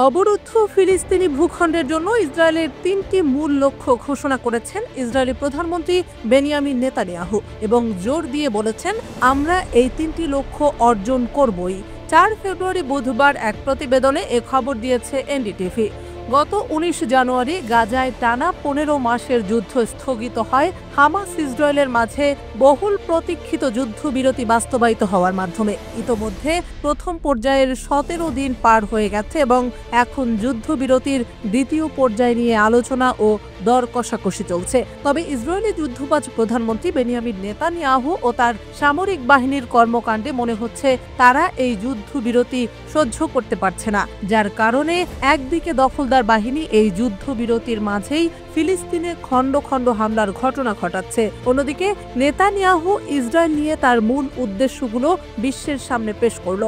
অবরুদ্ধ ফিলিস্তিনি ভূখণ্ডের জন্য ইসরায়েলের ৩টি মূল লক্ষ্য ঘোষণা করেছেন ইসরায়েলি প্রধানমন্ত্রী বেনিয়ামিন নেতানিয়াহু এবং জোর দিয়ে বলেছেন, আমরা এই ৩টি লক্ষ্য অর্জন করবই। ৪ ফেব্রুয়ারি বুধবার এক প্রতিবেদনে এ খবর দিয়েছে এনডিটিভি। গত ১৯ জানুয়ারি গাজায় টানা ১৫ মাসের যুদ্ধ স্থগিত হয় হামাস ইসরায়েলের মাঝে বহুল প্রতীক্ষিত যুদ্ধবিরতি বাস্তবায়িত হওয়ার মাধ্যমে। ইতোমধ্যে প্রথম পর্যায়ের ১৭ দিন পার হয়ে গেছে এবং এখন যুদ্ধবিরতির দ্বিতীয় পর্যায় নিয়ে আলোচনা ও দর কষাকষি চলছে। তবে ইসরায়েলি যুদ্ধবাজ প্রধানমন্ত্রী বেনিয়ামিন নেতানিয়াহু ও তার সামরিক বাহিনীর কর্মকাণ্ডে মনে হচ্ছে তারা এই যুদ্ধবিরতি সহ্য করতে পারছে না, যার কারণে একদিকে দখলদার বাহিনী এই যুদ্ধবিরতির মাঝেই ফিলিস্তিনে খণ্ড খণ্ড হামলার ঘটনা ঘটাচ্ছে। অন্যদিকে নেতানিয়াহু ইসরায়েল নিয়ে তার মূল উদ্দেশ্যগুলো বিশ্বের সামনে পেশ করল।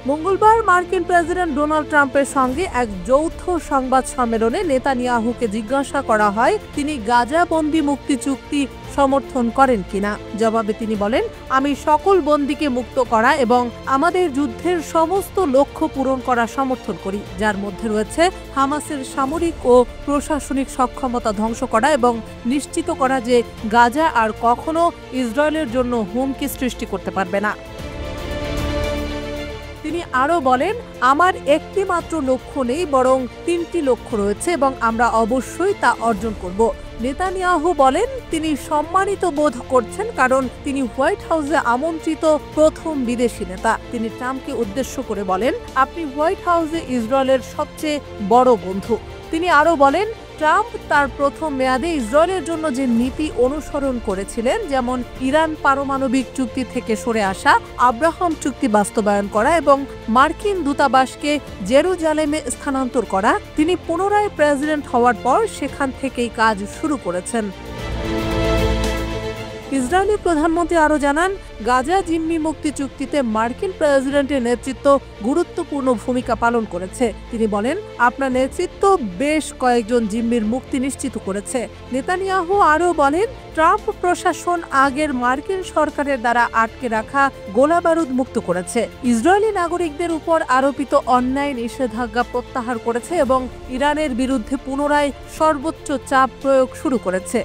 মঙ্গলবার মার্কিন প্রেসিডেন্ট ডোনাল্ড ট্রাম্পের সঙ্গে এক যৌথ সংবাদ সম্মেলনে নেতানিয়াহুকে জিজ্ঞাসা করা হয় তিনি গাজা বন্দী মুক্তি চুক্তি সমর্থন করেন কিনা। জবাবে তিনি বলেন, আমি সকল বন্দীকে মুক্ত করা এবং আমাদের যুদ্ধের সমস্ত লক্ষ্য পূরণ করা সমর্থন করি, যার মধ্যে রয়েছে হামাসের সামরিক ও প্রশাসনিক সক্ষমতা ধ্বংস করা এবং নিশ্চিত করা যে গাজা আর কখনো ইসরায়েলের জন্য হুমকি সৃষ্টি করতে পারবে না। তিনি আরও বলেন, আমার একটি মাত্র লক্ষ্য নেই, বরং ৩টি লক্ষ্য রয়েছে এবং আমরা অবশ্যই তা অর্জন করব। নেতানিয়াহু বলেন তিনি সম্মানিত বোধ করছেন কারণ তিনি হোয়াইট হাউসে আমন্ত্রিত প্রথম বিদেশি নেতা। তিনি ট্রাম্পকে উদ্দেশ্য করে বলেন, আপনি হোয়াইট হাউসে ইসরায়েলের সবচেয়ে বড় বন্ধু। তিনি আরও বলেন, ট্রাম্প তার প্রথম মেয়াদে ইসরায়েলের জন্য যে নীতি অনুসরণ করেছিলেন, যেমন ইরান পারমাণবিক চুক্তি থেকে সরে আসা, আব্রাহাম চুক্তি বাস্তবায়ন করা এবং মার্কিন দূতাবাসকে জেরুজালেমে স্থানান্তর করা, তিনি পুনরায় প্রেসিডেন্ট হওয়ার পর সেখান থেকেই কাজ শুরু করেছেন। ইসরায়েলি প্রধানমন্ত্রী আরও জানান, গাজা জিম্মি মুক্তি চুক্তিতে মার্কিন প্রেসিডেন্টের নেতৃত্ব গুরুত্বপূর্ণ ভূমিকা পালন করেছে। তিনি বলেন, আপনার নেতৃত্ব বেশ কয়েকজন জিম্মির মুক্তি নিশ্চিত করেছে। নেতানিয়াহু আরও বলেন, ট্রাম্প প্রশাসন আগের মার্কিন সরকারের দ্বারা আটকে রাখা গোলাবারুদ মুক্ত করেছে, ইসরায়েলি নাগরিকদের উপর আরোপিত অন্যায় নিষেধাজ্ঞা প্রত্যাহার করেছে এবং ইরানের বিরুদ্ধে পুনরায় সর্বোচ্চ চাপ প্রয়োগ শুরু করেছে।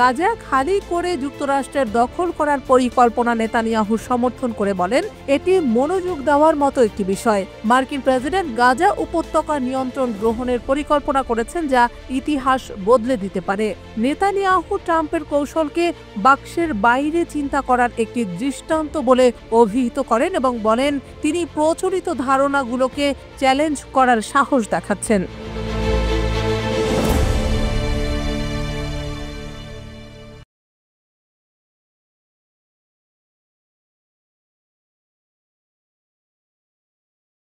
গাজা খালি করে যুক্তরাষ্ট্রের দখল করার পরিকল্পনা নেতানিয়াহু সমর্থন করে বলেন, এটি মনোযোগ দেওয়ার মতো একটি বিষয়। মার্কিন প্রেসিডেন্ট গাজা উপত্যকার নিয়ন্ত্রণ গ্রহণের পরিকল্পনা করেছেন, যা ইতিহাস বদলে দিতে পারে। নেতানিয়াহু ট্রাম্পের কৌশলকে বাক্সের বাইরে চিন্তা করার একটি দৃষ্টান্ত বলে অভিহিত করেন এবং বলেন তিনি প্রচলিত ধারণাগুলোকে চ্যালেঞ্জ করার সাহস দেখাচ্ছেন।